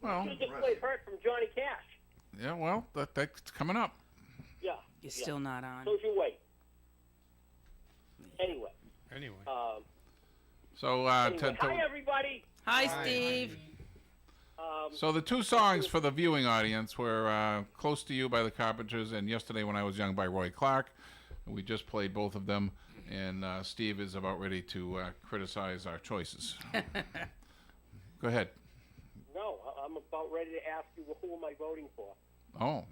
Well, You just played Hurt from Johnny Cash. yeah, well, that's coming up. Yeah. You're still not on. So's your weight. Anyway. So, Hi, everybody. Hi, Steve. So the two songs for the viewing audience were Close to You by the Carpenters and Yesterday When I Was Young by Roy Clark. We just played both of them, and Steve is about ready to criticize our choices. Go ahead. No, I'm about ready to ask you who am I voting for. Oh.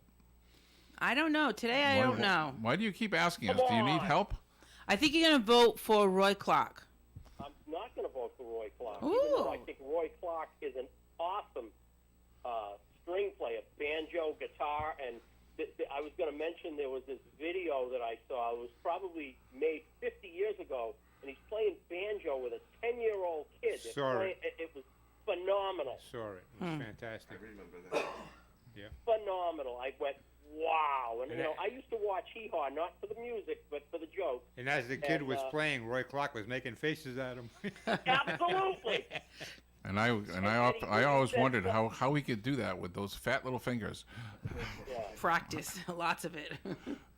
I don't know. Today I don't know. Why do you keep asking us? Come Do you need on. help? I think you're going to vote for Roy Clark. I'm not going to vote for Roy Clark. Ooh. Even though I think Roy Clark is an awesome string player, banjo, guitar, and I was going to mention there was this video that I saw. It was probably made 50 years ago, and he's playing banjo with a 10-year-old kid. It was phenomenal. Saw it. It was fantastic. I remember that. Yeah. Phenomenal. I went, wow. And, I used to watch Hee Haw, not for the music, but for the joke. And as the kid was playing, Roy Clark was making faces at him. Absolutely. And I always wondered how he could do that with those fat little fingers. Yeah. Practice. Lots of it.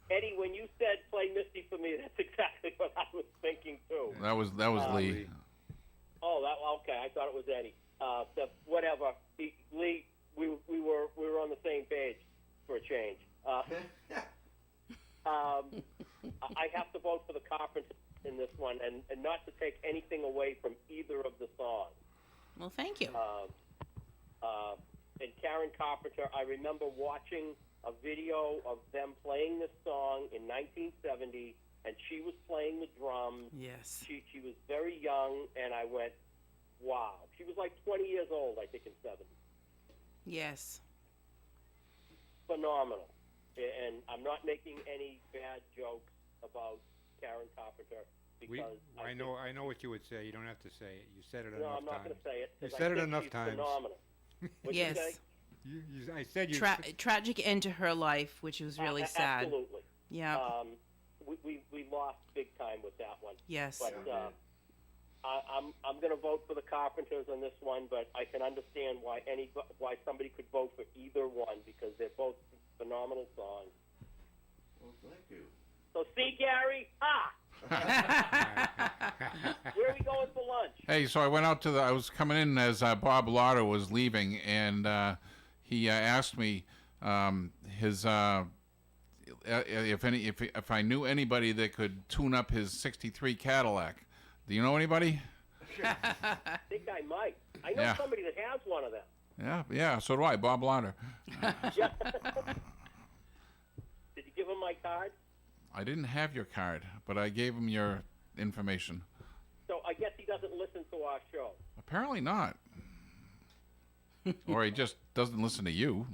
Eddie, when you said play Misty for me, that's exactly what I was thinking, too. That was Lee. Oh, okay. I thought it was Eddie. Whatever. Lee, we were on the same page for a change. I have to vote for the Carpenters in this one, and not to take anything away from either of the songs. Well, thank you. And Karen Carpenter, I remember watching a video of them playing this song in 1970, and she was playing the drums. Yes. She was very young, and I went, wow. She was like 20 years old, I think, in 70. Yes. Phenomenal. And I'm not making any bad jokes about Karen Carpenter. I know what you would say. You don't have to say it. You said it enough times. No, I'm not going to say it. You said it enough she's times. Phenomenal. What'd Yes. you say? I said you. Tragic end to her life, which was really sad. Absolutely. Yeah. We lost big time with that one. Yes. But I'm going to vote for the Carpenters on this one, but I can understand why somebody could vote for either one because they're both phenomenal songs. Well, thank you. So see, Gary, where are we going for lunch? Hey, so I went out to I was coming in as Bob Lauder was leaving, and he asked me if I knew anybody that could tune up his '63 Cadillac. Do you know anybody? I think I might. I know somebody that has one of them. Yeah. So do I, Bob Lauder. Did you give him my card? I didn't have your card, but I gave him your information. So I guess he doesn't listen to our show. Apparently not. Or he just doesn't listen to you.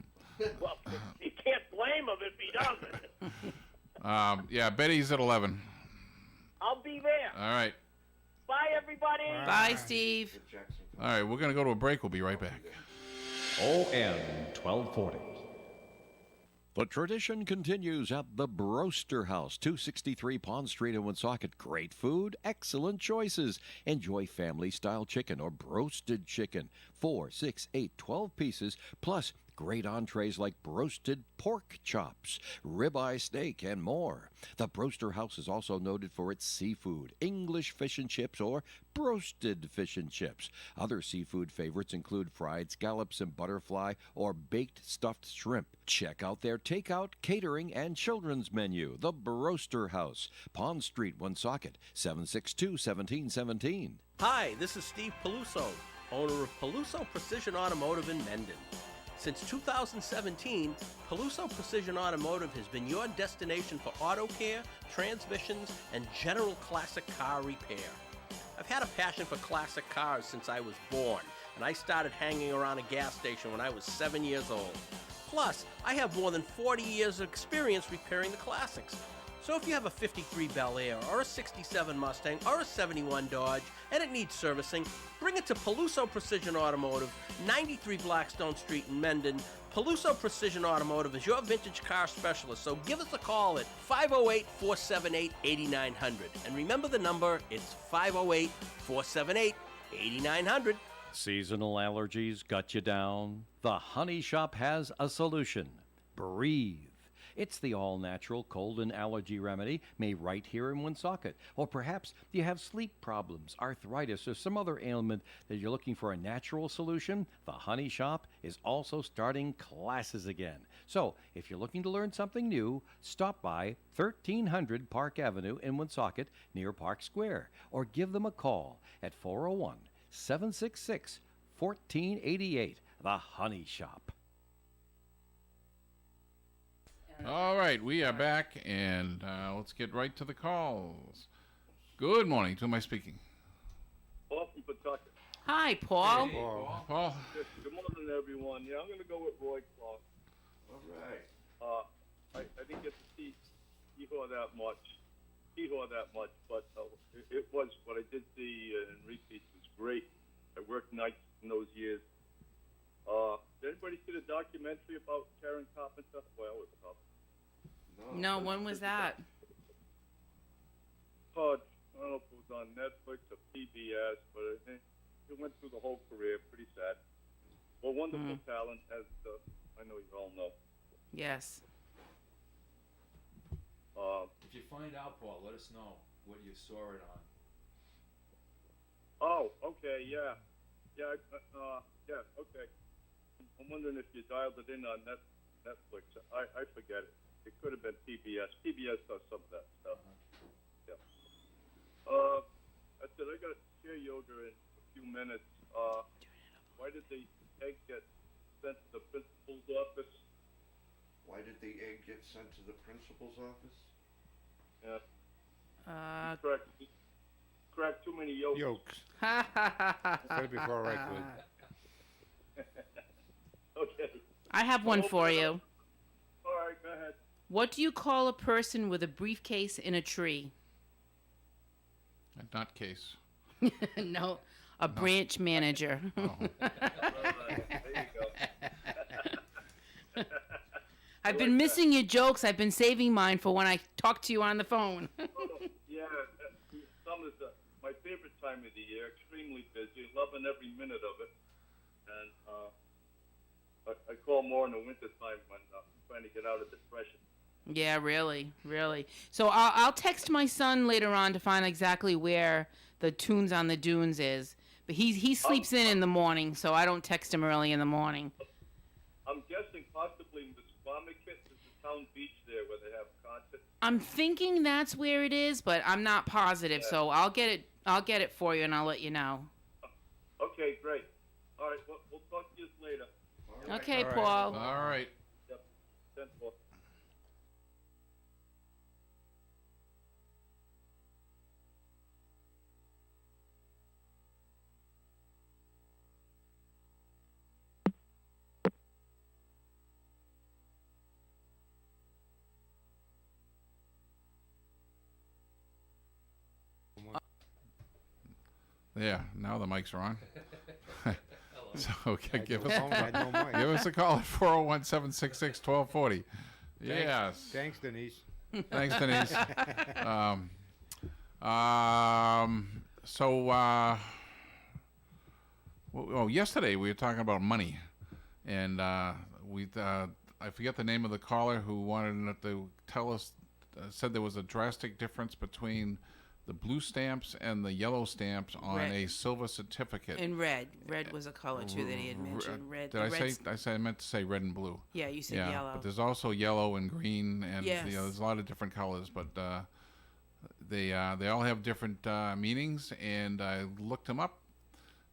Well, you can't blame him if he doesn't. Yeah, Betty's at 11. I'll be there. All right. Bye, everybody. Bye, Steve. All right, we're going to go to a break. We'll be right back. ON 1240. The tradition continues at the Broaster House, 263 Pond Street in Woonsocket. Great food, excellent choices. Enjoy family-style chicken or broasted chicken. 4, 6, 8, 12 pieces, plus great entrees like broasted pork chops, ribeye steak, and more. The Broaster House is also noted for its seafood, English fish and chips, or broasted fish and chips. Other seafood favorites include fried scallops and butterfly or baked stuffed shrimp. Check out their takeout, catering, and children's menu. The Broaster House, Pond Street, Woonsocket, 762-1717. Hi, this is Steve Peluso, owner of Peluso Precision Automotive in Mendon. Since 2017, Peluso Precision Automotive has been your destination for auto care, transmissions, and general classic car repair. I've had a passion for classic cars since I was born, and I started hanging around a gas station when I was 7 years old. Plus, I have more than 40 years of experience repairing the classics. So if you have a 53 Bel Air, or a 67 Mustang, or a 71 Dodge, and it needs servicing, bring it to Peluso Precision Automotive, 93 Blackstone Street in Mendon. Peluso Precision Automotive is your vintage car specialist, so give us a call at 508-478-8900. And remember the number, it's 508-478-8900. Seasonal allergies got you down? The Honey Shop has a solution. Breathe. It's the all-natural cold and allergy remedy made right here in Woonsocket. Or perhaps you have sleep problems, arthritis, or some other ailment that you're looking for a natural solution. The Honey Shop is also starting classes again. So, if you're looking to learn something new, stop by 1300 Park Avenue in Woonsocket near Park Square, or give them a call at 401-766-1488. The Honey Shop. All right, we are back, and let's get right to the calls. Good morning. To whom am I speaking? Paul from Pawtucket. Hi, Paul. Paul. Good morning, everyone. Yeah, I'm going to go with Roy Clark. All right. I didn't get to see Hee-Haw that much, but it was what I did see in repeats was great. I worked nights in those years. Did anybody see the documentary about Karen Carpenter? Well, it was up. No, when was that? I don't know if it was on Netflix or PBS, but it went through the whole career. Pretty sad. Well, wonderful talent, as I know you all know. Yes. If you find out, Paul, let us know what you saw it on. Oh, okay, yeah. Yeah, okay. I'm wondering if you dialed it in on Netflix. I forget it. It could have been PBS. PBS does some of that stuff. Yeah. That's it. I got to share yoga in a few minutes. Why did the egg get sent to the principal's office? Why did the egg get sent to the principal's office? Yeah. Cracked too many yolks. Yolks. Ha ha ha ha. Said it before, right, Glenn? Okay. I have one for you. All right, go ahead. What do you call a person with a briefcase in a tree? A nutcase. No, a branch manager. Oh. There you go. I've been missing your jokes. I've been saving mine for when I talk to you on the phone. Yeah, summer's my favorite time of the year. Extremely busy, loving every minute of it. And I call more in the wintertime when I'm trying to get out of depression. Yeah, really. So I'll text my son later on to find exactly where the Tunes on the Dunes is. But he sleeps in the morning, so I don't text him early in the morning. I'm guessing possibly in the Squamicut is the town beach there where they have concerts. I'm thinking that's where it is, but I'm not positive. Yeah. So I'll get it for you, and I'll let you know. Okay, great. All right, we'll talk to you later. All right. Okay, All right. Paul. All right. Yep. 10-4. Yeah, now the mics are on. So, okay, give I had no mic. us a call at 401-766-1240. Yes. Thanks, Denise. Thanks, Denise. Yesterday we were talking about money, and I forget the name of the caller who wanted to tell us, said there was a drastic difference between the blue stamps and the yellow stamps on Red. a silver certificate. And red. Red was a color, too, that he had mentioned. Red. Did the I red's- say? I meant to say red and blue. Yeah, you said Yeah, yellow. but there's also yellow and green, and Yes. there's a lot of different colors. But they all have different meanings, and I looked them up.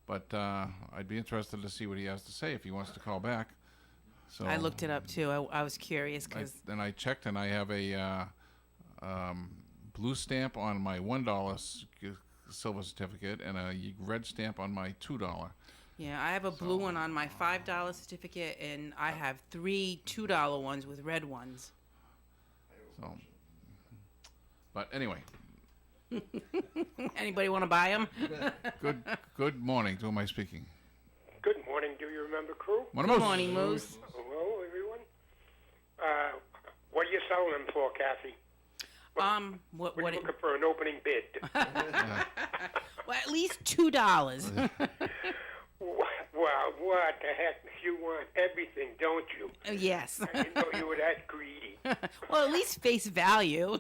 But I'd be interested to see what he has to say if he wants to call back. So I looked it up, too. I was curious because... Then I checked, and I have a blue stamp on my $1 silver certificate and a red stamp on my $2. Yeah, I have a blue one on my $5 certificate, and I have 3 $2 ones with red ones. So, but anyway, Anybody want to buy them? good morning. To whom am I speaking? Good morning. Do you remember crew? Good morning, Moose. Hello, everyone. What are you selling them for, Kathy? What? We're looking for an opening bid. Well, at least $2. Well, what the heck? You want everything, don't you? Yes. I didn't know you were that greedy. Well, at least face value.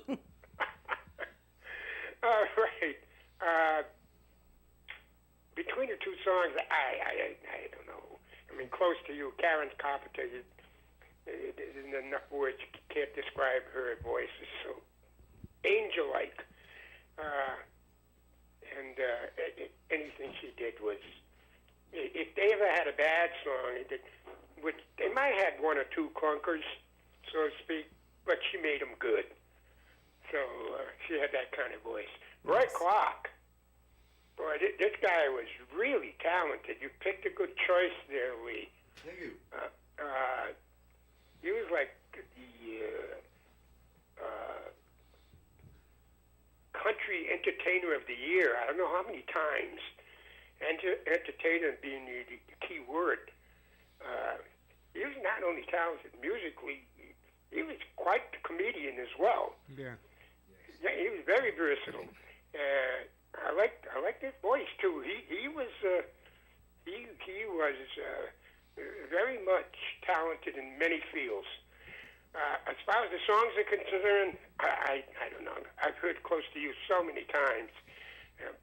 All right. Between the two songs, I don't know. I mean, Close to You, Karen Carpenter, there's enough words. You can't describe her voice. It's so angel-like. And anything she did was... If they ever had a bad song, they might have had one or two clunkers, so to speak, but she made them good. So she had that kind of voice. Roy Clark, boy, this guy was really talented. You picked a good choice there, Lee. Thank you. He was like the country entertainer of the year. I don't know how many times. Entertainer being the key word. He was not only talented musically, he was quite the comedian as well. Yeah. Yeah, he was very versatile. I liked his voice too. He was very much talented in many fields. As far as the songs are concerned, I don't know. I've heard Close to You so many times.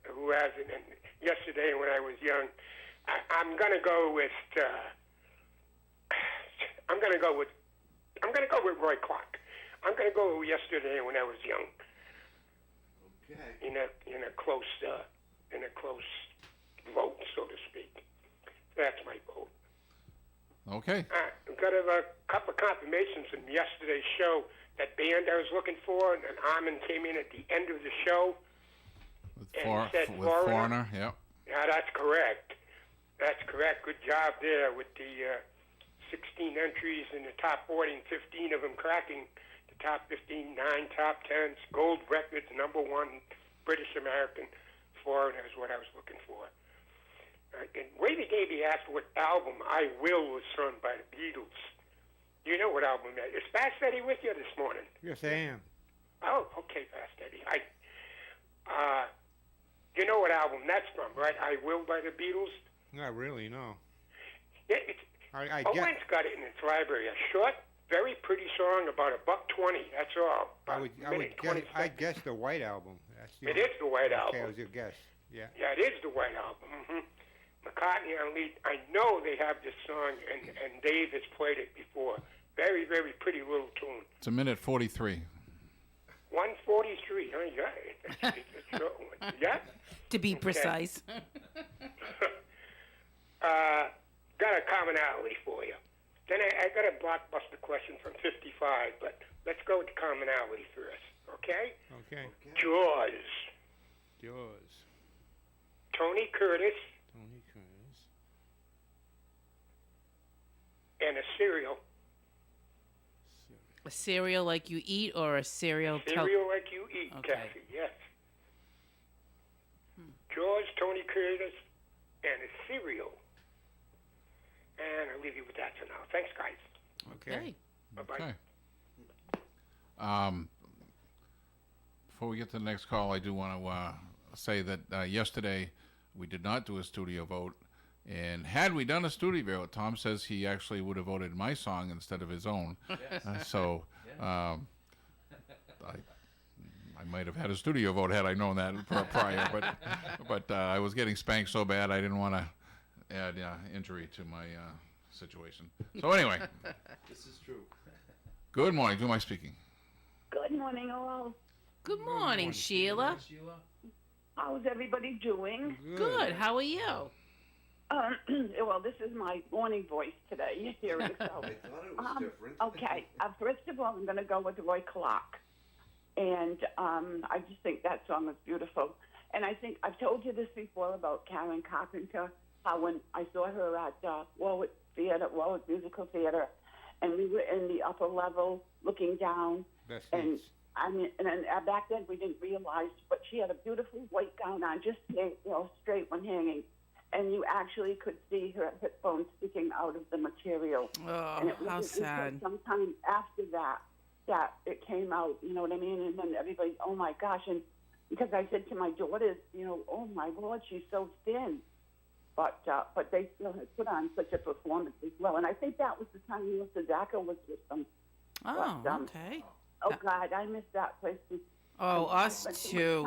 Who hasn't? And yesterday, when I was young, I'm gonna go with Roy Clark. I'm gonna go with Yesterday When I Was Young. Okay. In a close vote, so to speak. That's my vote. Okay. I've got a couple of confirmations from yesterday's show. That band I was looking for, and Armin came in at the end of the show. With Foreigner, yeah. Yeah, that's correct. That's correct. Good job there with the 16 entries in the top 40 and 15 of them cracking the top 15, 9 top 10s, gold records, #1 British American Foreigner is what I was looking for. And Wavy Davy asked what album I Will was sung by the Beatles. You know what album that is. Fast Eddie with you this morning? Yes, I am. Oh, okay, Fast Eddie. You know what album that's from, right? I Will by the Beatles? Not really, no. I Owen's got it in its library. A short, very pretty song about $1.20. That's all. I guess the White Album. It is the White Album. Okay, it was your guess. Yeah. Yeah, it is the White Album. Mm-hmm. McCartney on lead. I know they have this song, and Dave has played it before. Very, very pretty little tune. It's 1:43. 1:43. Oh, yeah. It's a short one. Yeah? To be precise. Got a commonality for you. Then I got a blockbuster question from 55, but let's go with the commonality first, okay? Okay. Jaws. Tony Curtis. And a cereal. A cereal like you eat, or a cereal? Cereal like you eat, Okay. Kathy, yes. George, Tony Curtis, and a cereal. And I'll leave you with that for now. Thanks, guys. Okay. Bye-bye. Okay. Before we get to the next call, I do want to say that yesterday we did not do a studio vote. And had we done a studio vote, Tom says he actually would have voted my song instead of his own. Yes. I might have had a studio vote had I known that prior, but I was getting spanked so bad I didn't want to add injury to my situation. So anyway, This is true. good morning. Who am I speaking? Good morning, all. Good morning, Sheila. Sheila? How's everybody doing? Good. How are you? Well, this is my morning voice today. Here it is. I thought it was different. Okay. First of all, I'm going to go with Roy Clark. And I just think that song is beautiful. And I think I've told you this before about Karen Carpenter, how when I saw her at Warwick Musical Theater, and we were in the upper level looking down. Best And seats. I mean, and then back then we didn't realize, but she had a beautiful white gown on, just straight when hanging, and you actually could see her hip bones sticking out of the material. Oh, And it how was sad. sometime after that it came out, you know what I mean? And then everybody, oh my gosh, and because I said to my daughters, oh my Lord, she's so thin. but they still had put on such a performance as well. And I think that was the time Neil Sedaka was with them. Oh, But, okay. Oh God, I miss that place. Oh, us too.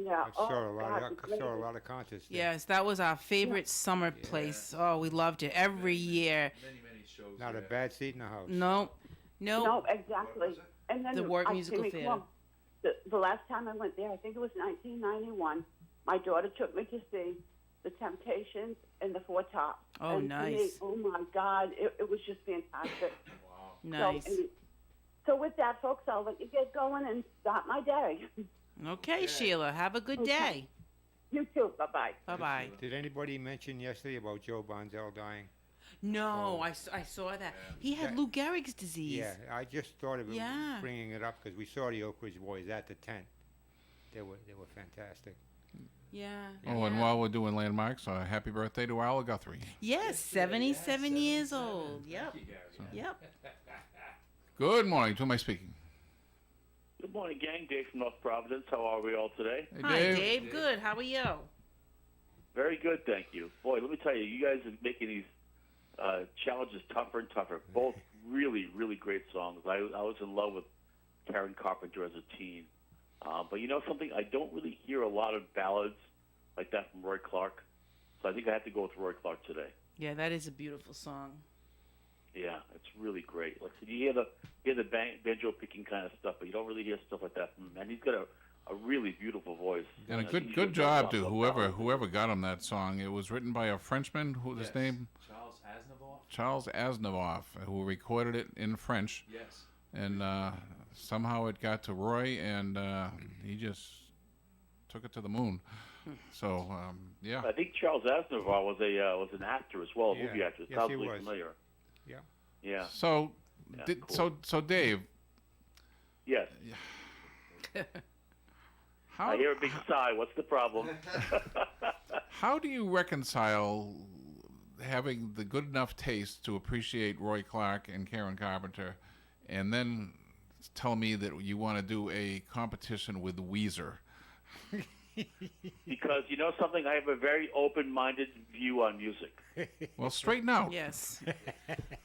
Yeah. I saw a lot of concerts there. Yes, that was our favorite summer place. Oh, we loved it every year. Many shows. Not a bad seat in the house. No. No, exactly. And then The Warwick I Musical can Theater. recall the last time I went there, I think it was 1991. My daughter took me to see the Temptations and the Four Tops. Oh, and to me, nice. oh my God, it was just fantastic. Nice. So with that, folks, I'll let you get going and start my day. Okay, Sheila. Have a good day. You too. Bye-bye. Bye-bye. Did anybody mention yesterday about Joe Bonzell dying? No, I saw that. He had Lou Gehrig's disease. Yeah, I just thought of it, Yeah. bringing it up because we saw the Oak Ridge Boys at the tent. They were fantastic. Yeah. Oh, and while we're doing landmarks, happy birthday to Al Guthrie. Yes, 77 years old. Yep. Yep. Good morning. To who am I speaking? Good morning, gang. Dave from North Providence. How are we all today? Hey, Hi, Dave. Good. How are you? Very good, thank you. Boy, let me tell you, you guys are making these challenges tougher and tougher. Both really, really great songs. I was in love with Karen Carpenter as a teen. But you know something? I don't really hear a lot of ballads like that from Roy Clark. So I think I have to go with Roy Clark today. Yeah, that is a beautiful song. Yeah, it's really great. Like I said, you hear the banjo picking kind of stuff, but you don't really hear stuff like that from him. And he's got a really beautiful voice. And a he's good got job a to lot of whoever got him that song. It was written by a Frenchman. Who's his name? Charles Aznavour. Charles Aznavour, who recorded it in French. Yes. And somehow it got to Roy, and he just took it to the moon. So yeah. I think Charles Aznavour was an actor as well, a movie actor. Yes, Sounds he really was. familiar. Yeah. Yeah. So, Yeah, cool. so Dave. Yes. I hear a big sigh. What's the problem? How do you reconcile having the good enough taste to appreciate Roy Clark and Karen Carpenter, and then tell me that you want to do a competition with Weezer? Because you know something, I have a very open-minded view on music. Well, straighten out. Yes.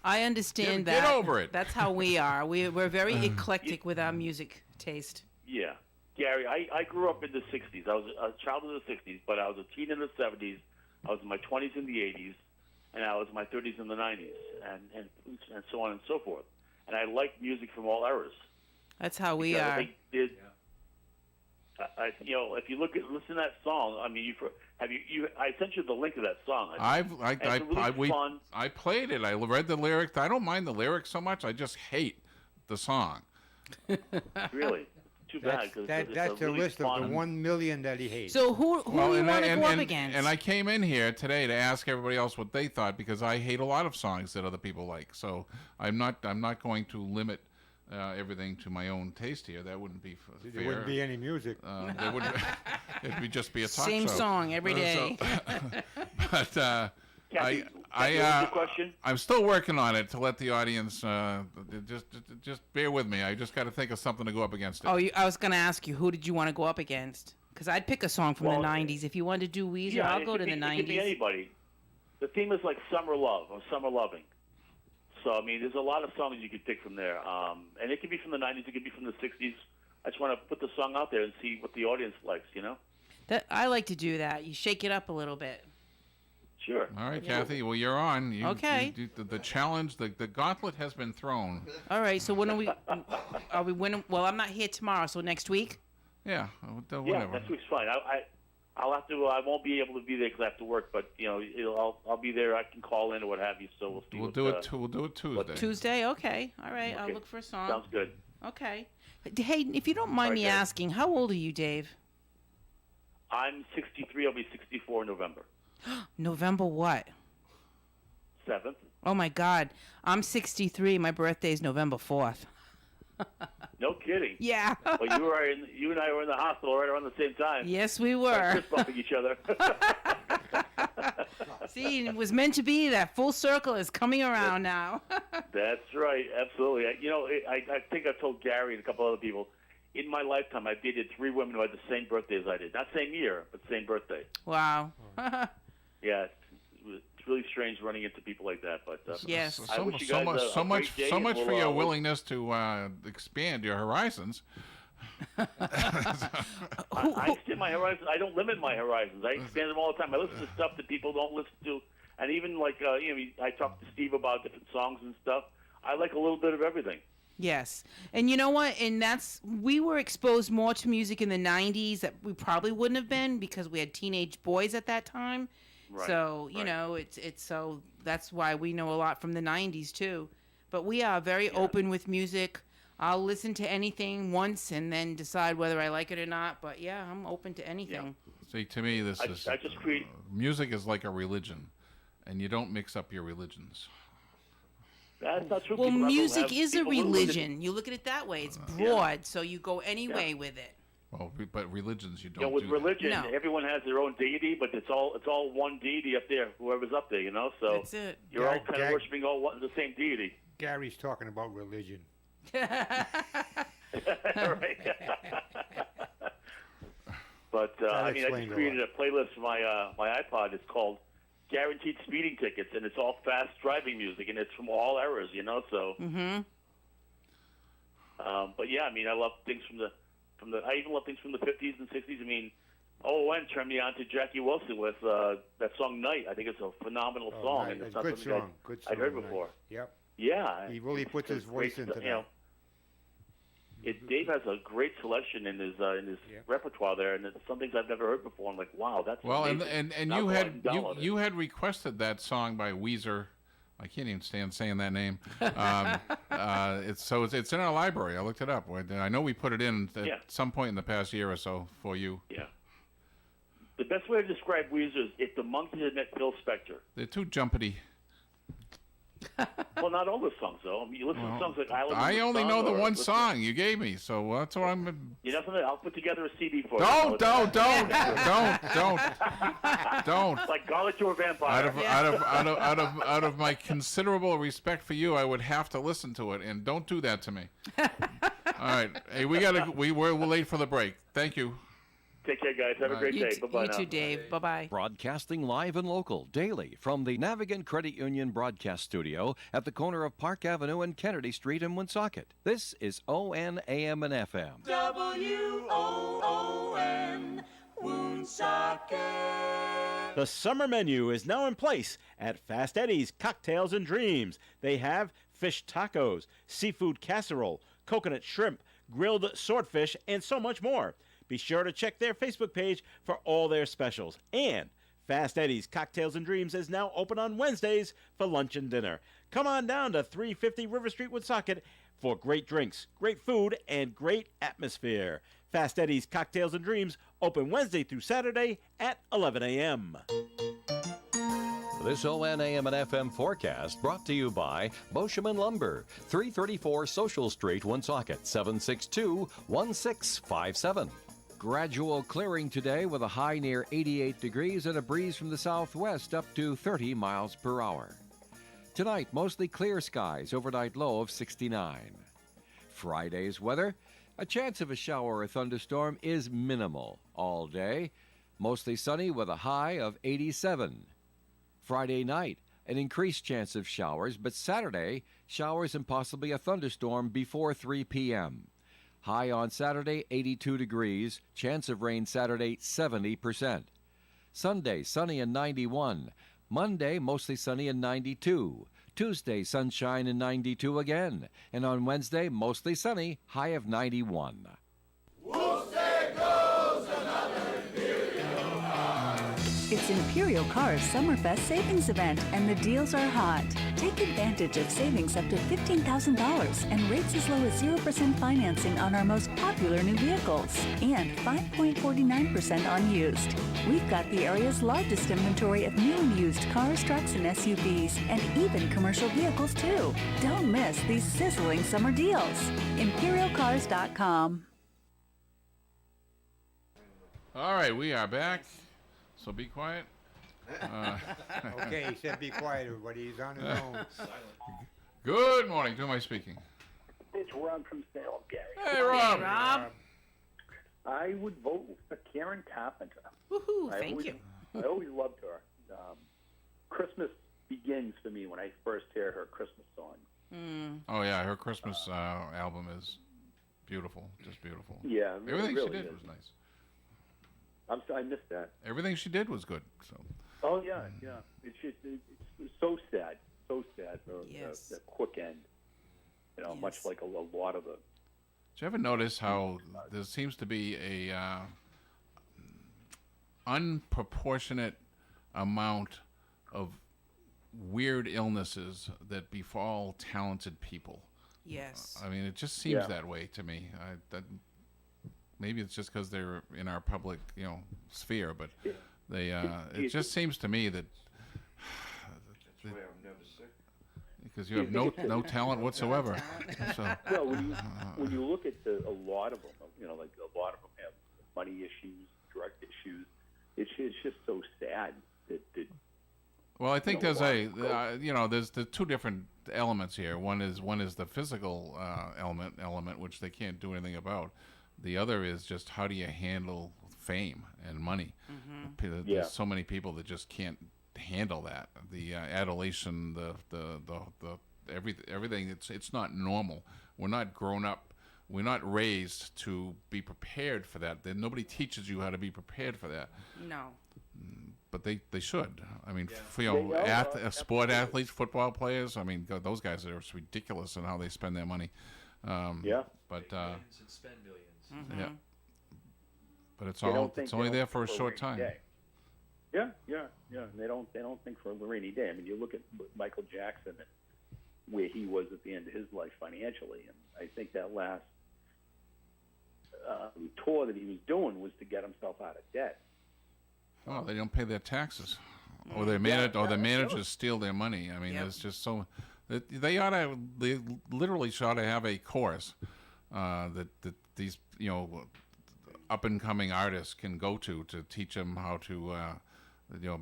I understand Get that. over it. That's how we are. We're very eclectic with our music taste. Yeah. Gary, I grew up in the 60s. I was a child of the 60s, but I was a teen in the 70s. I was in my 20s in the 80s, and I was in my 30s in the 90s, and so on and so forth. And I liked music from all eras. That's how we Because are. They did. You know, if you listen to that song, I mean, I sent you the link of that song. I played it. I read the lyrics. I don't mind the lyrics so much. I just hate the song. Really? Too bad. That's a really list of the 1 million that he hates. So who do you want to go up and, against? and I came in here today to ask everybody else what they thought, because I hate a lot of songs that other people like. So I'm not going to limit everything to my own taste here. That wouldn't be fair. There wouldn't be any music. There wouldn't. It'd be just be a talk Same show. song every day. But Kathy, your question? I'm still working on it to let the audience just bear with me. I just got to think of something to go up against it. Oh, I was going to ask you, who did you want to go up against? Because I'd pick a song from the 90s. If you wanted to do Weezer, I'll go to the 90s. It could be anybody. The theme is like summer love or summer loving. So, I mean, there's a lot of songs you could pick from there. And it could be from the 90s. It could be from the 60s. I just want to put the song out there and see what the audience likes, you know? I like to do that. You shake it up a little bit. Sure. All right, Kathy. Well, you're on. Okay. The challenge, the gauntlet has been thrown. All right. So when are we winning? Well, I'm not here tomorrow, so next week? Yeah. Whatever. Yeah, next week's fine. I'll have to. I won't be able to be there because I have to work. But you know, I'll be there. I can call in or what have you. So we'll see. We'll do it Tuesday. Tuesday. Okay. All right. Okay. I'll look for a song. Sounds good. Okay. Hey, if you don't mind me asking, how old are you, Dave? I'm 63. I'll be 64 in November. November what? 7th. Oh my God. I'm 63. My birthday's November 4th. No kidding. Yeah. Well, you and I were in the hospital right around the same time. Yes, we were. Fist bumping each other. See, it was meant to be. That full circle is coming around now. That's right. Absolutely. You know, I think I told Gary and a couple other people, in my lifetime, I dated 3 women who had the same birthday as I did. Not same year, but same birthday. Wow. Yeah, really strange running into people like that. But Yes. I wish you guys a great day, so and much we'll, for your we'll- willingness to expand your horizons. I extend my horizons. I don't limit my horizons. I expand them all the time. I listen to stuff that people don't listen to, and even like I talk to Steve about different songs and stuff. I like a little bit of everything. Yes. And you know what? And we were exposed more to music in the 90s that we probably wouldn't have been because we had teenage boys at that time. Right. So, you know, it's so that's why we know a lot from the 90s too. But we are very open with music. I'll listen to anything once and then decide whether I like it or not. But yeah, I'm open to anything. See, to me, this is I just create. music is like a religion, and you don't mix up your religions. That's not true. Well, People have- music have- is a people listen to- religion. You look at it that way. It's broad, so you go any way with it. Well, but religions you You know, don't with do that. religion, No. everyone has their own deity, but it's all one deity up there. Whoever's up there, you know. So That's it. you're all kind of worshiping the same deity. Gary's talking about religion. Right. But I That mean, I explains just a created a playlist for my iPod. It's called Guaranteed Speeding Tickets, and it's all fast driving music, and it's from all eras, you know. So, but yeah, I mean, I love things from the. I even love things from the 50s and 60s. I mean, OON turned me on to Jackie Wilson with that song "Night." I think it's a phenomenal song, and it's not good something song. Good song. I'd heard Night. before. Yep. Yeah, He really puts his it's great voice into stuff, that. you know. Dave has a great selection in his repertoire there, and it's some things I've never heard before. I'm like, wow, that's Well, amazing. and I'll you go out had and download it. you had requested that song by Weezer. I can't even stand saying that name. It's in our library. I looked it up. I know we put it in at some point in the past year or so for you. Yeah. The best way to describe Weezer is if the Monkees had met Phil Spector. They're too jumpity. Well, not all the songs though. I mean, you listen to songs like Island. I in the only Sun know the or one listen- song you gave me, so that's what I'm. You know something? I'll put together a CD for Don't, you. don't. Like Garlic to a Vampire. Out of my considerable respect for you, I would have to listen to it, and don't do that to me. All right, hey, we're late for the break. Thank you. Take care, guys. Have a great day. Bye-bye You now. too, Dave. Bye-bye. Broadcasting live and local daily from the Navigant Credit Union broadcast studio at the corner of Park Avenue and Kennedy Street in Woonsocket. This is ON AM and FM. WOON Woonsocket. The summer menu is now in place at Fast Eddie's Cocktails and Dreams. They have fish tacos, seafood casserole, coconut shrimp, grilled swordfish, and so much more. Be sure to check their Facebook page for all their specials. And Fast Eddie's Cocktails and Dreams is now open on Wednesdays for lunch and dinner. Come on down to 350 River Street, Woonsocket for great drinks, great food, and great atmosphere. Fast Eddie's Cocktails and Dreams open Wednesday through Saturday at 11 a.m. This ON AM and FM forecast brought to you by Boscheman Lumber, 334 Social Street, Woonsocket, 762-1657. Gradual clearing today with a high near 88 degrees and a breeze from the southwest up to 30 miles per hour. Tonight, mostly clear skies, overnight low of 69. Friday's weather, a chance of a shower or thunderstorm is minimal all day, mostly sunny with a high of 87. Friday night, an increased chance of showers, but Saturday, showers and possibly a thunderstorm before 3 p.m. High on Saturday, 82 degrees. Chance of rain Saturday, 70%. Sunday, sunny and 91. Monday, mostly sunny and 92. Tuesday, sunshine and 92 again. And on Wednesday, mostly sunny, high of 91. It's Imperial Cars Summerfest Savings Event, and the deals are hot. Take advantage of savings up to $15,000 and rates as low as 0% financing on our most popular new vehicles and 5.49% on used. We've got the area's largest inventory of new and used cars, trucks, and SUVs, and even commercial vehicles, too. Don't miss these sizzling summer deals. ImperialCars.com. All right, we are back. So be quiet. Okay, he said be quiet, everybody. He's on his own. Good morning. To whom am I speaking? It's Rob from Salem, Gary. Hey, Rob. I would vote for Karen Carpenter. Woohoo! Thank you. I always loved her. Christmas begins for me when I first hear her Christmas song. Oh yeah, her Christmas album is beautiful, just beautiful. Yeah, everything really she did is. was nice. I missed that. Everything she did was good. So. Oh yeah. It's just it's so sad for the quick end. You know, much like a lot of the. Did you ever notice how there seems to be a unproportionate amount of weird illnesses that befall talented people? Yes. I mean, it just seems that way to me. Maybe it's just because they're in our public, sphere, but they. It just seems to me that. That's why I'm never sick. Because you have no talent whatsoever. So. Well, when you look at a lot of them, like a lot of them have money issues, drug issues. It's just so sad that. Well, I think there's there's the two different elements here. One is the physical element, which they can't do anything about. The other is just how do you handle fame and money? There's so many people that just can't handle that. The adulation, the everything. It's not normal. We're not grown up. We're not raised to be prepared for that. Nobody teaches you how to be prepared for that. No. But they should. I mean, sport athletes, football players. I mean, those guys are ridiculous in how they spend their money. But millions and spend millions. Yeah. But it's only there for a short time. Yeah. And they don't think for a rainy day. I mean, you look at Michael Jackson and where he was at the end of his life financially, and I think that last tour that he was doing was to get himself out of debt. Oh, they don't pay their taxes, or their managers steal their money. I mean, it's just so. They literally ought to have a course that these up and coming artists can go to teach them how to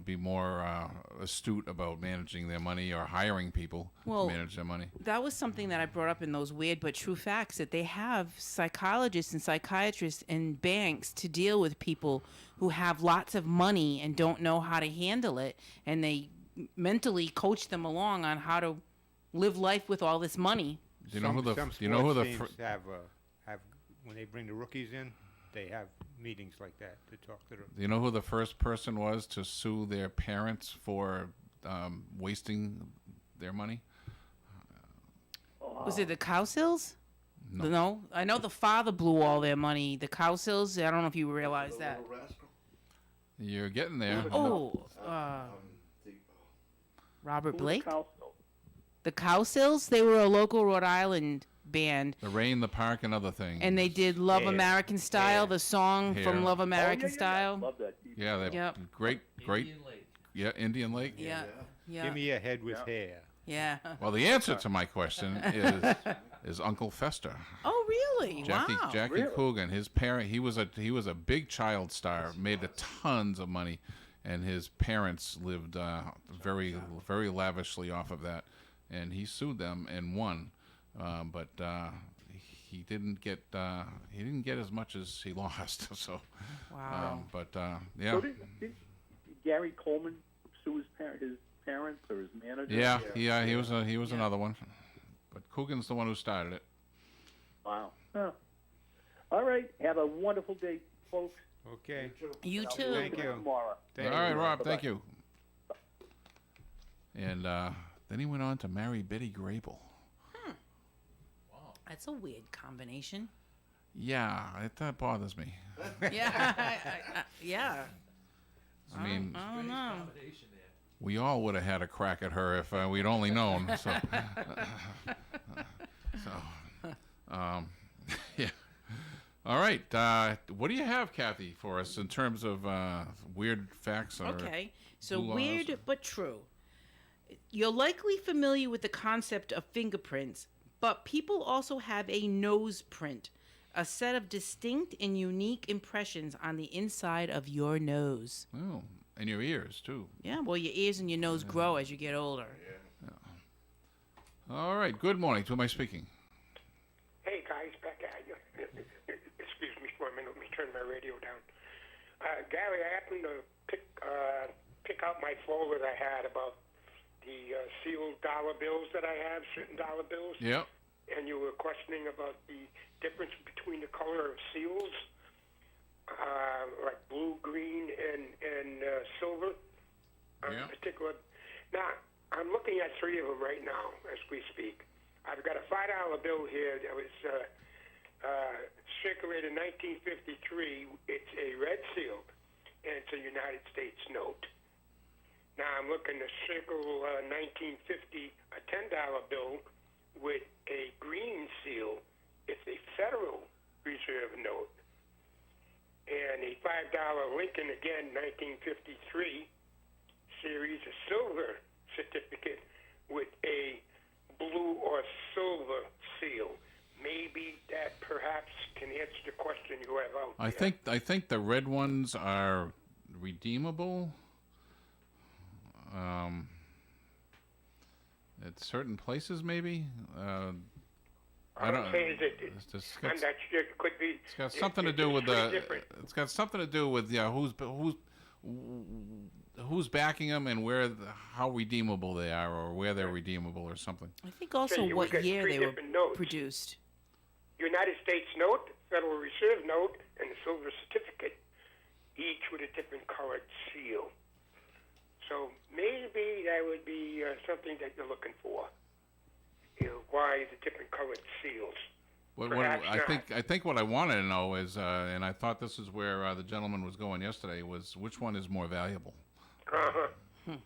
be more astute about managing their money or hiring people to manage their money. That was something that I brought up in those weird but true facts, that they have psychologists and psychiatrists and banks to deal with people who have lots of money and don't know how to handle it, and they mentally coach them along on how to live life with all this money. Do you know who the have when they bring the rookies in? They have meetings like that to talk to them. Do you know who the first person was to sue their parents for wasting their money? Was it the Cowsills? No. I know the father blew all their money. The Cowsills, I don't know if you realize that. You're getting there. Robert Blake? The Cowsills, they were a local Rhode Island band. The Rain, the Park, and other things. And they did Love American Style, the song from Love American Style. Love that. Yeah, they're great. Indian Lake. Yeah, Indian Lake. Yeah. Give me a head with hair. Yeah. Well, the answer to my question is Uncle Fester. Oh, really? Jackie Wow. Coogan. His parent. He was a big child star. Made tons of money, and his parents lived very very lavishly off of that. And he sued them and won. But he didn't get as much as he lost. So, wow. Yeah. So did Gary Coleman sue his parents or his manager? Yeah. He was another one. But Coogan's the one who started it. Wow. Huh. All right. Have a wonderful day, folks. Okay. You too. Thank you. Tomorrow. All right, Rob. Thank you. And then he went on to marry Betty Grable. That's a weird combination. Yeah, that bothers me. Yeah. Yeah. I mean, I don't know. we all would have had a crack at her if we'd only known. So, yeah. All right. What do you have, Kathy, for us in terms of weird facts? Okay. So weird but true. You're likely familiar with the concept of fingerprints, but people also have a nose print, a set of distinct and unique impressions on the inside of your nose. Oh, and your ears, too. Yeah, well, your ears and your nose grow as you get older. Yeah. All right, good morning. To who am I speaking? Hey, guys, back at you. Excuse me for a minute. Let me turn my radio down. Gary, I happened to pick pick out my folder that I had about the sealed dollar bills that I have, certain dollar bills. Yep. And you were questioning about the difference between the color of seals, like blue, green, and silver. Yeah. Particular. Now, I'm looking at three of them right now as we speak. I've got a $5 bill here that was circulated in 1953. It's a red sealed, and it's a United States note. Now I'm looking to circle 1950, a $10 bill with a green seal. It's a Federal Reserve note. And a $5 Lincoln, again, 1953 series, a silver certificate with a blue or silver seal. Maybe that perhaps can answer the question you have out there. I think the red ones are redeemable. At certain places, maybe. I don't. It's I'm not sure. It could be. It's got something to do with the. It's got something to do with who's backing them and how redeemable they are, or where they're redeemable, or something. I think also So you what get year three they were different notes. produced. United States note, Federal Reserve note, and the silver certificate, each with a different colored seal. So maybe that would be something that you're looking for. You know, why the different colored seals? What Perhaps I think what I wanted to know is, and I thought this is where the gentleman was going yesterday, was which one is more valuable. Uh-huh. I'm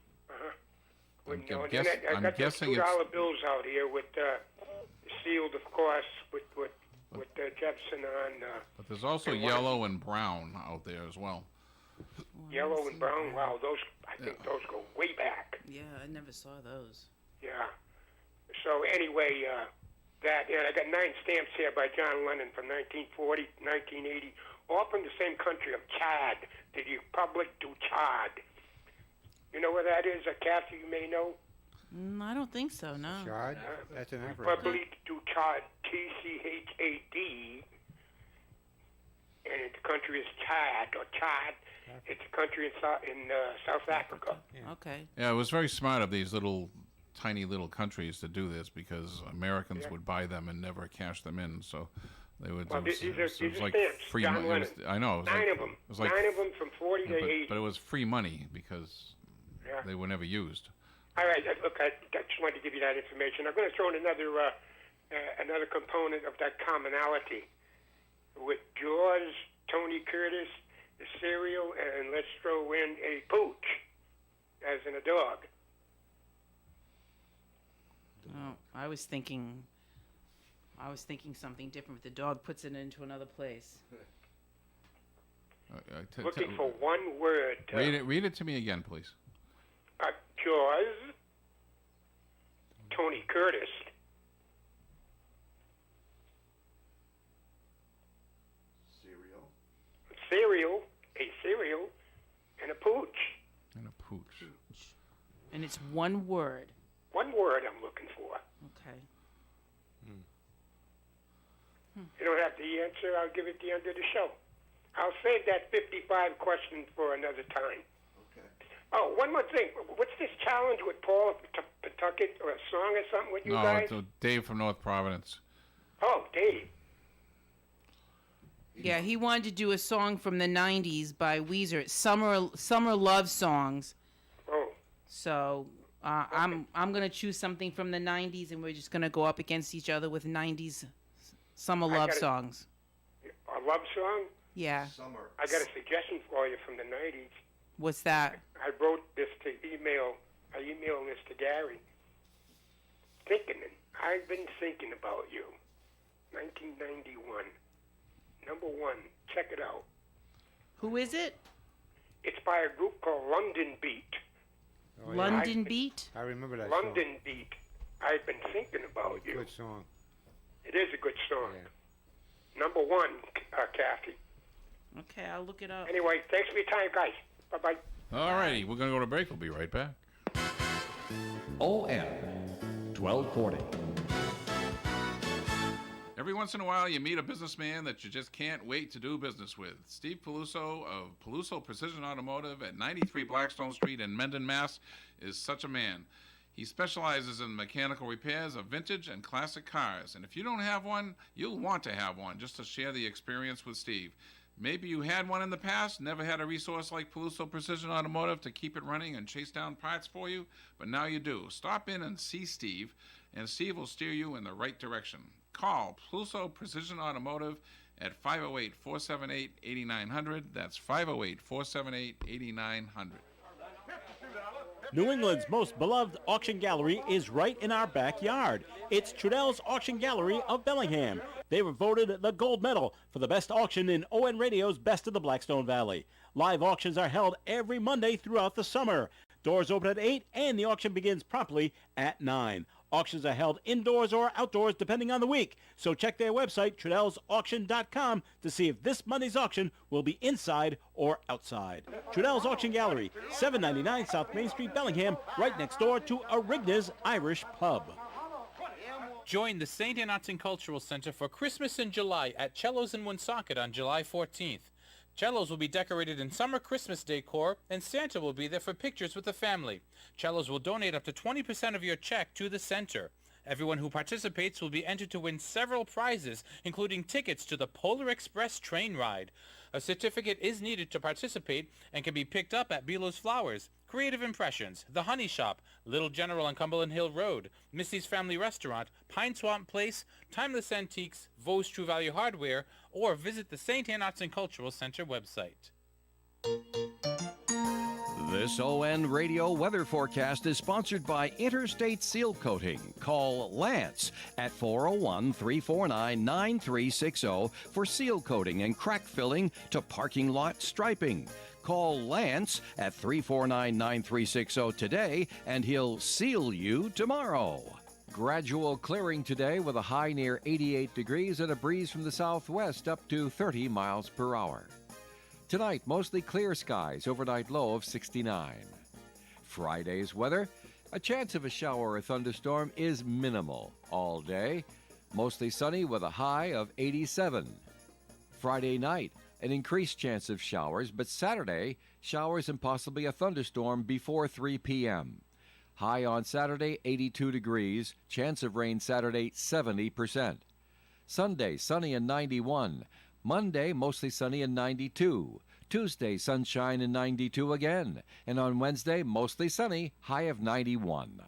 I got guessing those $2 bills out here with sealed, of course, with Jefferson on. But there's also and yellow and brown out there as well. Yellow and brown. Wow, those I think those go way back. Yeah, I never saw those. Yeah. So anyway, I got 9 stamps here by John Lennon from 1940, 1980, all from the same country of Chad, the Republic du Chad. You know where that is, Kathy? You may know. I don't think so. No. Chad? That's in Africa. Republic du Chad, T-C-H-A-D, and the country is Chad or Chad. It's a country in South Africa. Okay. Yeah, it was very smart of these tiny little countries to do this, because Americans would buy them and never cash them in, so they would. Well, these are like stamps. free John money. Lennon. I know. It was 9 like, of them. It was like, 9 of them from 40 to 80. but it was free money because they were never used. All right. Look, I just wanted to give you that information. I'm going to throw in another component of that commonality with Jaws, Tony Curtis, the cereal, and let's throw in a pooch, as in a dog. Oh, I was thinking something different. The dog puts it into another place. Looking for one word. Read it to me again, please. Jaws, Tony Curtis, cereal, and a pooch. And it's one word. One word I'm looking for. Okay. You don't have the answer. I'll give it at the end of the show. I'll save that 55 question for another time. Okay. Oh, one more thing. What's this challenge with Paul Pawtucket, or a song or something with you guys? No, it's Dave from North Providence. Oh, Dave. Yeah, he wanted to do a song from the 90s by Weezer, summer love songs. Oh. So I'm going to choose something from the 90s, and we're just going to go up against each other with 90s summer love songs. A love song? Yeah. Summer. I got a suggestion for you from the 90s. What's that? I wrote this I emailed this to Gary. I've been thinking about you. 1991. Number 1. Check it out. Who is it? It's by a group called London Beat. Oh, London Beat? I remember that London Beat. I've been thinking about you. Good song. It is a good song. Yeah. Number 1, Kathy. Okay, I'll look it up. Anyway, thanks for your time, guys. Bye-bye. All righty, we're going to go to break. We'll be right back. OM 1240. Every once in a while, you meet a businessman that you just can't wait to do business with. Steve Peluso of Peluso Precision Automotive at 93 Blackstone Street in Mendon, Mass. is such a man. He specializes in mechanical repairs of vintage and classic cars. And if you don't have one, you'll want to have one just to share the experience with Steve. Maybe you had one in the past, never had a resource like Peluso Precision Automotive to keep it running and chase down parts for you, but now you do. Stop in and see Steve, and Steve will steer you in the right direction. Call Peluso Precision Automotive at 508-478-8900. That's 508-478-8900. New England's most beloved auction gallery is right in our backyard. It's Trudell's Auction Gallery of Bellingham. They were voted the gold medal for the best auction in ON Radio's Best of the Blackstone Valley. Live auctions are held every Monday throughout the summer. Doors open at 8 and the auction begins promptly at 9. Auctions are held indoors or outdoors depending on the week. So check their website, TrudellsAuction.com, to see if this Monday's auction will be inside or outside. Trudell's Auction Gallery, 799 South Main Street, Bellingham, right next door to Arigna's Irish Pub. Join the St. Anatson Cultural Center for Christmas in July at Cellos in Woonsocket on July 14th. Cellos will be decorated in summer Christmas decor, and Santa will be there for pictures with the family. Cellos will donate up to 20% of your check to the center. Everyone who participates will be entered to win several prizes, including tickets to the Polar Express train ride. A certificate is needed to participate and can be picked up at Belo's Flowers, Creative Impressions, The Honey Shop, Little General on Cumberland Hill Road, Missy's Family Restaurant, Pine Swamp Place, Timeless Antiques, Vos True Value Hardware, or visit the St. Anatson Cultural Center website. This ON Radio weather forecast is sponsored by Interstate Seal Coating. Call Lance at 401-349-9360 for seal coating and crack filling to parking lot striping. Call Lance at 349-9360 today and he'll seal you tomorrow. Gradual clearing today with a high near 88 degrees and a breeze from the southwest up to 30 miles per hour. Tonight, mostly clear skies, overnight low of 69. Friday's weather, a chance of a shower or thunderstorm is minimal all day. Mostly sunny with a high of 87. Friday night, an increased chance of showers, but Saturday, showers and possibly a thunderstorm before 3 p.m. High on Saturday, 82 degrees. Chance of rain Saturday, 70%. Sunday, sunny and 91. Monday, mostly sunny and 92. Tuesday, sunshine and 92 again. And on Wednesday, mostly sunny, high of 91.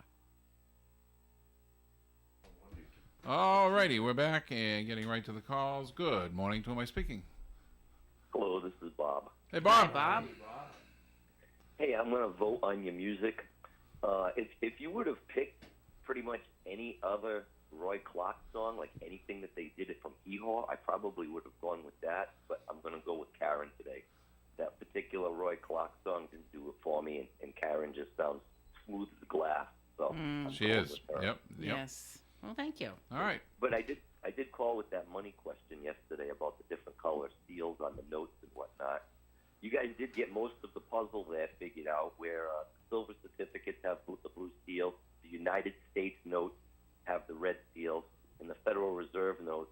All righty, we're back and getting right to the calls. Good morning. To whom am I speaking? Hello, this is Bob. Hey, Bob. Hi, Bob. Hey, I'm going to vote on your music. If you would have picked pretty much any other Roy Clark song, like anything that they did it from Hee-Haw, I probably would have gone with that, but I'm going to go with Karen today. That particular Roy Clark song didn't do it for me, and Karen just sounds smooth as glass. So She is. Yep. Yes. Well, thank you. All right. But I did call with that money question yesterday about the different color seals on the notes and whatnot. You guys did get most of the puzzle there figured out, where silver certificates have the blue seal, the United States notes have the red seals, and the Federal Reserve notes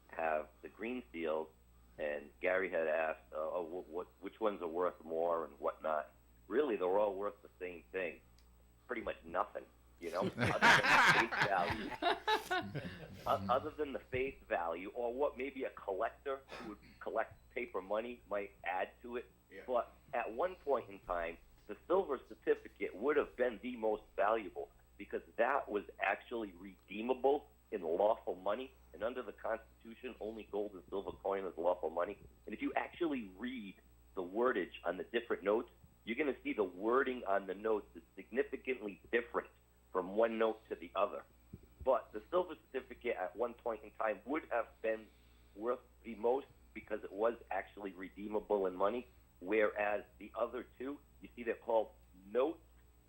have the green seals. And Gary had asked, which ones are worth more and whatnot. Really, they're all worth the same thing. Pretty much nothing, you know, other than the face value, or what maybe a collector who would collect paper money might add to it. Yeah. But at one point in time, the silver certificate would have been the most valuable because that was actually redeemable in lawful money. And under the Constitution, only gold and silver coin is lawful money. And if you actually read the wordage on the different notes, you're going to see the wording on the notes is significantly different from one note to the other. But the silver certificate at one point in time would have been worth the most because it was actually redeemable in money, whereas the other two, you see they're called notes,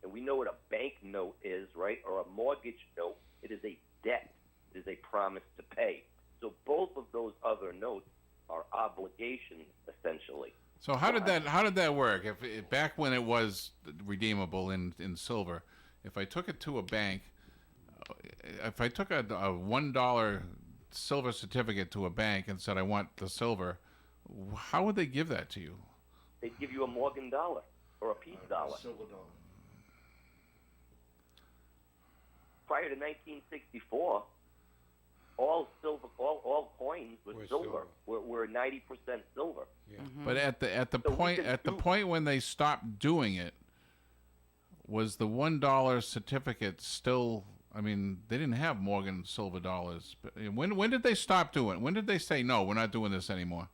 and we know what a bank note is, right, or a mortgage note. It is a debt. It is a promise to pay. So both of those other notes are obligations, essentially. So how did that work? If back when it was redeemable in silver, if I took it to a bank, if I took a $1 silver certificate to a bank and said, I want the silver, how would they give that to you? They'd give you a Morgan dollar or a Peace dollar. Silver dollar. Prior to 1964, all silver, all coins were silver. Were 90% silver. But at the point when they stopped doing it, was the $1 certificate still? I mean, they didn't have Morgan silver dollars. But when did they stop doing it? When did they say no? We're not doing this anymore.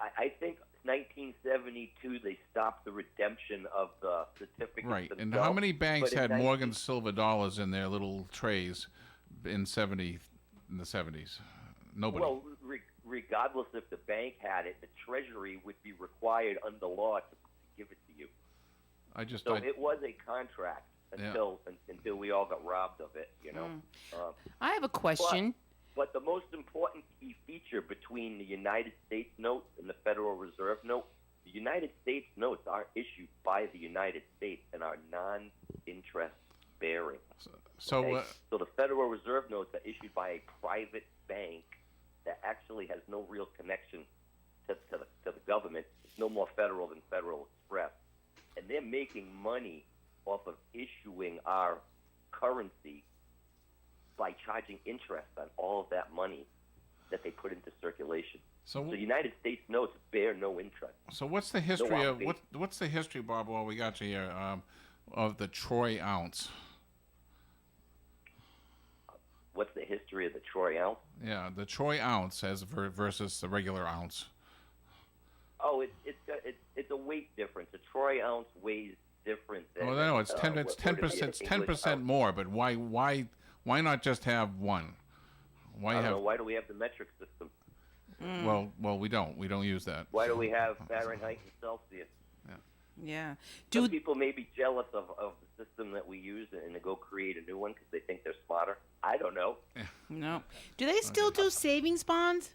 I think 1972 they stopped the redemption of the certificates. Right. And themselves. how many banks But in had Morgan silver dollars in their little trays in the 70s? Nobody. Well, regardless if the bank had it, the Treasury would be required under law to give it to you. It was a contract until we all got robbed of it, you know. I have a question. But the most important key feature between the United States notes and the Federal Reserve note, the United States notes are issued by the United States and are non-interest bearing. So the Federal Reserve notes are issued by a private bank that actually has no real connection to the government. It's no more federal than Federal Express. And they're making money off of issuing our currency by charging interest on all of that money that they put into circulation. So the United States notes bear no interest. So what's the history of what's the history, Bob? While we got you here, of the Troy ounce. What's the history of the Troy ounce? Yeah, the Troy ounce versus the regular ounce. Oh, it's a weight difference. A Troy ounce weighs different than. Oh no, it's 10%. It's 10% more. But why not just have one? I don't know. Why do we have the metric system? Well, we don't. We don't use that. Why do we have Fahrenheit and Celsius? Yeah. Some people may be jealous of the system that we use and to go create a new one because they think they're smarter. I don't know. No. Do they still do savings bonds?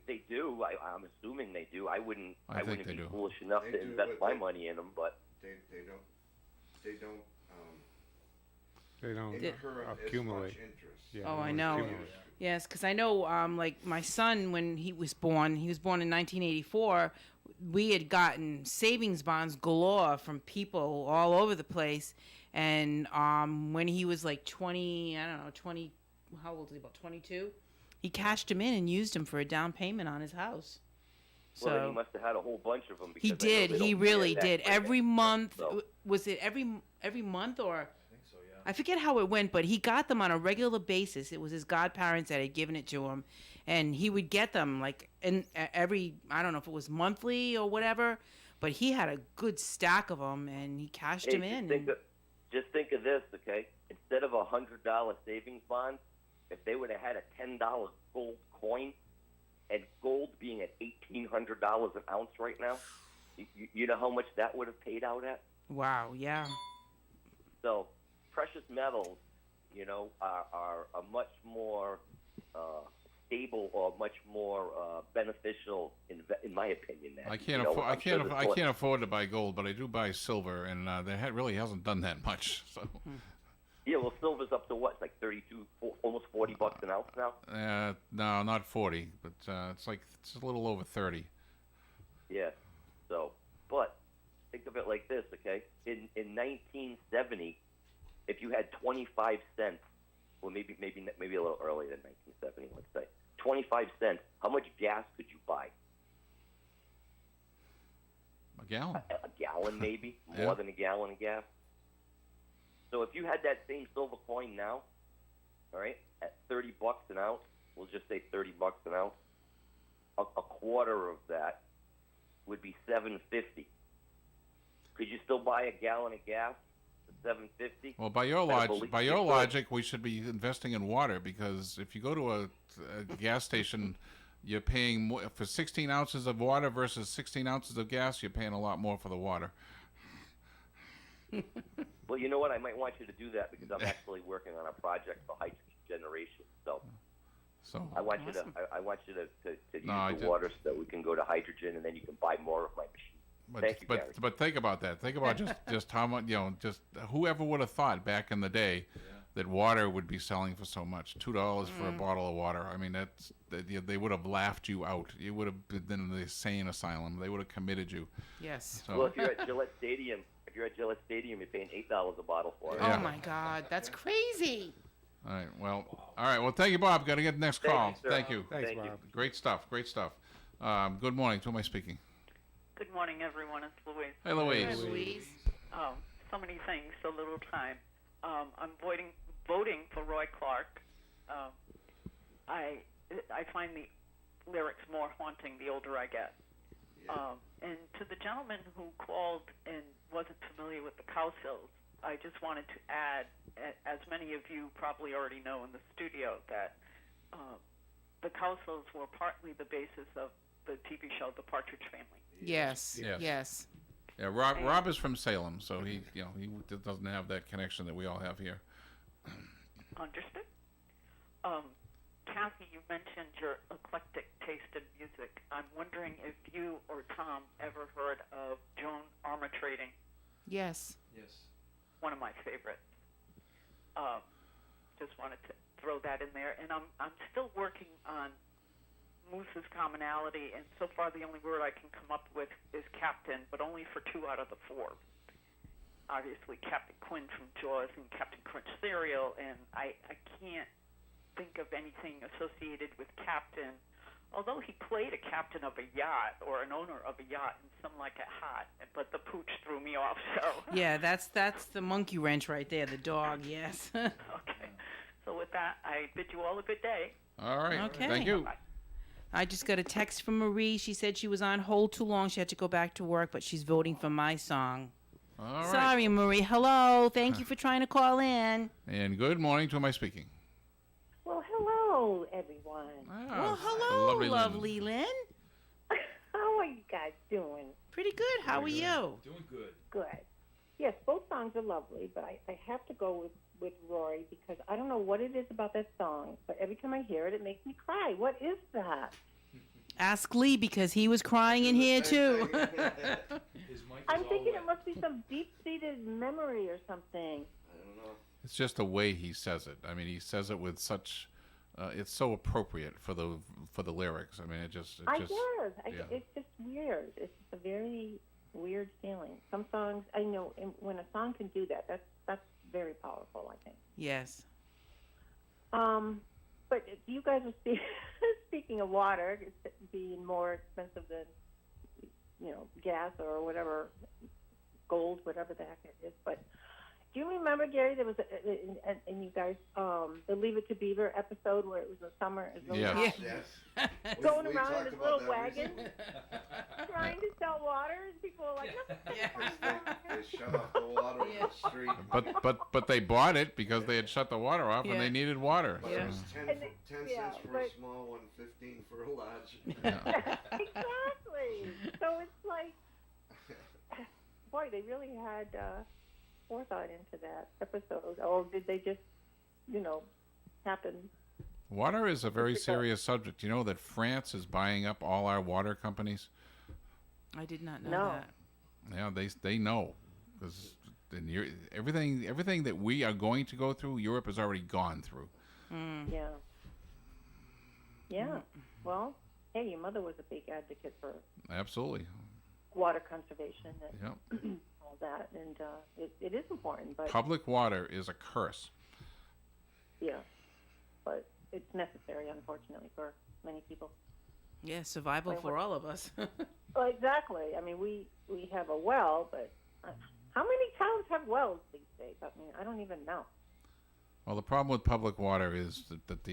They do. I'm assuming they do. I wouldn't be do. foolish enough to invest my money in them, but they don't accumulate. Yeah, oh, I know. Yes, because I know, like my son, when he was born in 1984. We had gotten savings bonds galore from people all over the place, and when he was like 20, how old is he? About 22. He cashed them in and used them for a down payment on his house. Well, then he must have had a whole bunch of them. He did. He really did. Every month, was it every month or? I think so, yeah. I forget how it went, but he got them on a regular basis. It was his godparents that had given it to him, and he would get them like every, I don't know if it was monthly or whatever, but he had a good stack of them, and he cashed them in. Just think of this, okay? Instead of a $100 savings bond, if they would have had a $10 gold coin, and gold being at $1,800 an ounce right now, you know how much that would have paid out at? Wow, yeah. So precious metals, you know, are a much more stable or much more beneficial, in my opinion. I can't afford to buy gold, but I do buy silver, and that really hasn't done that much. So. Yeah, well, silver's up to what? It's like 32, almost $40 an ounce now. No, not 40, but it's a little over 30. Yeah. So, but think of it like this, okay? In 1970, if you had 25 cents, well, maybe a little earlier than 1970, let's say 25 cents, how much gas could you buy? A gallon. A gallon, maybe more than a gallon of gas. So if you had that same silver coin now, all right, at $30 an ounce, we'll just say $30 an ounce, a quarter of that would be $7.50. Could you still buy a gallon of gas at $7.50? Well, by your logic, we should be investing in water, because if you go to a gas station, you're paying more for 16 ounces of water versus 16 ounces of gas. You're paying a lot more for the water. Well, you know what? I might want you to do that because I'm actually working on a project for hydrogen generation. So I want you to use the water so that we can go to hydrogen, and then you can buy more of my machine. Thank you, Gary. But think about that. Think about just how much, just whoever would have thought back in the day that water would be selling for so much. $2 for a bottle of water. I mean, they would have laughed you out. You would have been in the insane asylum. They would have committed you. Yes. So, Well, if you're at Gillette Stadium, you're paying $8 a bottle for it. Yeah. Oh my God, that's crazy. all right. Well, thank you, Bob. Got to get the next call. sir. Thank you. Thanks, Thank you. Bob. Great stuff. Good morning. To who am I speaking? Good morning, everyone. It's Louise. Hey, Louise. Hi, Louise. So many things, so little time. I'm voting for Roy Clark. I find the lyrics more haunting the older I get. And to the gentleman who called and wasn't familiar with the Cowsills, I just wanted to add, as many of you probably already know in the studio, that the Cowsills were partly the basis of the TV show The Partridge Family. Yes. Yes. Yes. Yeah, Rob is from Salem, so he doesn't have that connection that we all have here. Understood. Kathy, you mentioned your eclectic taste in music. I'm wondering if you or Tom ever heard of Joan Armatrading, Yes. Yes. one of my favorites. Just wanted to throw that in there. And I'm still working on Moose's commonality, and so far the only word I can come up with is captain, but only for 2 out of the 4. Obviously, Captain Quinn from Jaws and Captain Crunch cereal, and I can't think of anything associated with captain, although he played a captain of a yacht or an owner of a yacht in Some Like It Hot, but the pooch threw me off, so. Yeah, that's the monkey wrench right there, the dog, yes. Okay. So with that, I bid you all a good day. All right. Okay. Thank you. Bye. I just got a text from Marie. She said she was on hold too long. She had to go back to work, but she's voting for my song. All right. Sorry, Marie. Hello. Thank you for trying to call in. And good morning. To who am I speaking? Well, hello, everyone. Well, hello, lovely Lynn. How are you guys doing? Pretty good. How are you? Doing good. Good. Yes, both songs are lovely, but I have to go with Roy because I don't know what it is about that song, but every time I hear it, it makes me cry. What is that? Ask Lee because he was crying in here too. I'm thinking it must be some deep-seated memory or something. It's just the way he says it. I mean, he says it with such. It's so appropriate for the lyrics. I mean, it just. I guess. Yeah. It's just weird. It's a very weird feeling. Some songs, I know, when a song can do that, that's very powerful, I think. Yes. But you guys are speaking of water, it's being more expensive than, gas or whatever, gold, whatever the heck it is. But do you remember, Gary, there was, and you guys, the Leave It to Beaver episode where it was the summer? It was really hot? Yes. Going We around in talked his about little that wagon, trying to sell water, and people are like, They shut off the water in the street. But they bought it because they had shut the water off and Yeah. they needed water. But so- it was 10 yeah, cents for but- a small one, 15 for a large. Exactly. So it's like, boy, they really had forethought into that episode, or did they just, happen? Water is a very serious subject. You know that France is buying up all our water companies? I did not know No. that. Yeah, they know. Because everything that we are going to go through, Europe has already gone through. Yeah. Yeah. Well, hey, your mother was a big advocate for Absolutely. water conservation and Yep. all that, and it is important, but Public water is a curse. yeah, but it's necessary, unfortunately, for many people. Yeah, survival Wait, for what- all of us. Well, exactly. I mean, we have a well, but how many towns have wells these days? I mean, I don't even know. Well, the problem with public water is that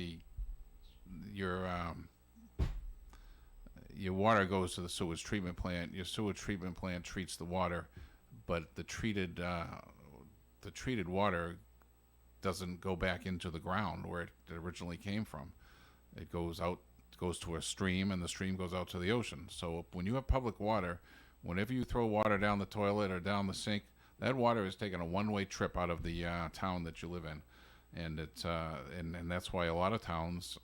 your water goes to the sewage treatment plant. Your sewage treatment plant treats the water, but the treated water doesn't go back into the ground where it originally came from. It goes to a stream, and the stream goes out to the ocean. So when you have public water, whenever you throw water down the toilet or down the sink, that water is taking a one-way trip out of the town that you live in. And it's and that's why a lot of towns,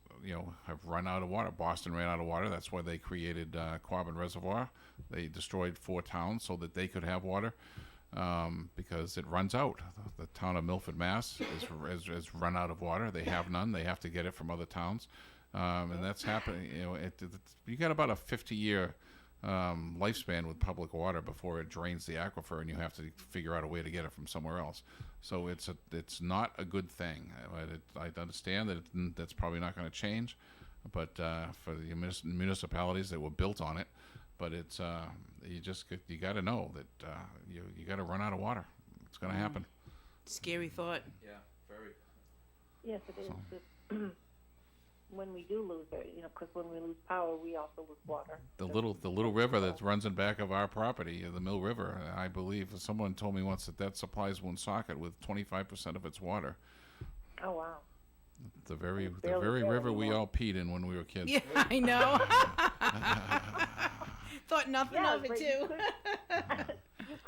have run out of water. Boston ran out of water. That's why they created Quabbin Reservoir. They destroyed 4 towns so that they could have water. because it runs out. The town of Milford, Mass. Is run out of water. They have none. They have to get it from other towns, and that's happening. You know, you got about a 50-year lifespan with public water before it drains the aquifer, and you have to figure out a way to get it from somewhere else. So it's not a good thing. I understand that that's probably not going to change, but for the municipalities that were built on it, but it's you got to know that you got to run out of water. It's going to happen. Scary thought. Yeah, very. Yes, it is. When we do lose it, you know, because when we lose power, we also lose water. The little river that runs in back of our property, the Mill River, I believe someone told me once that supplies Woonsocket with 25% of its water. Oh wow! The very river we all peed in when we were kids. Yeah, I know. Thought nothing of it too.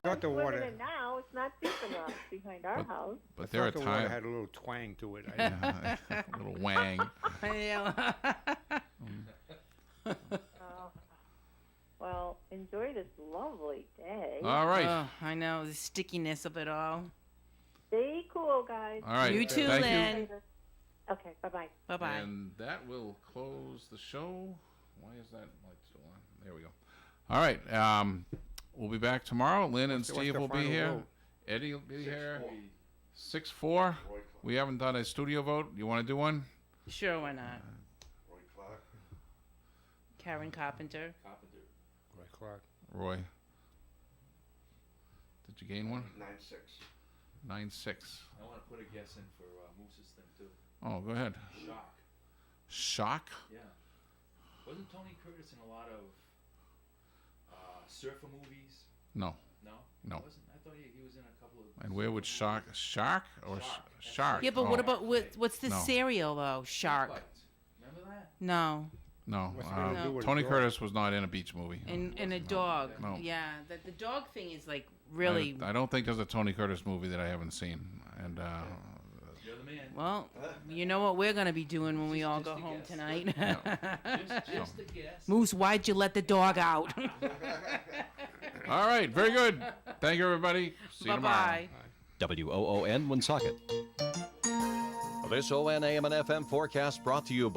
Thought the water. Swimming in now, it's not deep enough behind our house. But there are the water times had a little twang to it. a little wang. Well, enjoy this lovely day. All right. Oh, I know the stickiness of it all. Stay cool, guys. All right. You too, Thank Lynn. you. Okay, bye-bye. Bye-bye. And that will close the show. Why is that light still on? There we go. All right. We'll be back tomorrow. Lynn and Steve will be here. Eddie will be here. 6-4. We haven't done a studio vote. You want to do one? Sure, why not? Roy Clark. Karen Carpenter. Roy Clark. Roy. Did you gain one? 9-6. 9-6. I want to put a guess in for Moose's thing too. Oh, go ahead. Shock. Shock? Yeah. Wasn't Tony Curtis in a lot of surfer movies? No. No? No. Wasn't? I thought he was in a couple of. And where would Shark or Shark? Yeah, but what about what's the No. cereal though? Shark. Remember that? No. No. What's it got to do with a Tony dog? Curtis was not in a beach movie. And a dog. No. Yeah, the dog thing is like really. I don't think there's a Tony Curtis movie that I haven't seen. And You're the man. Well, you know what we're gonna be doing when we all go home tonight. Just a guess. Moose, why'd you let the dog out? all right, very good. Thank you, everybody. See you tomorrow. Bye-bye. WOON Woonsocket. This ONAM and FM forecast brought to you by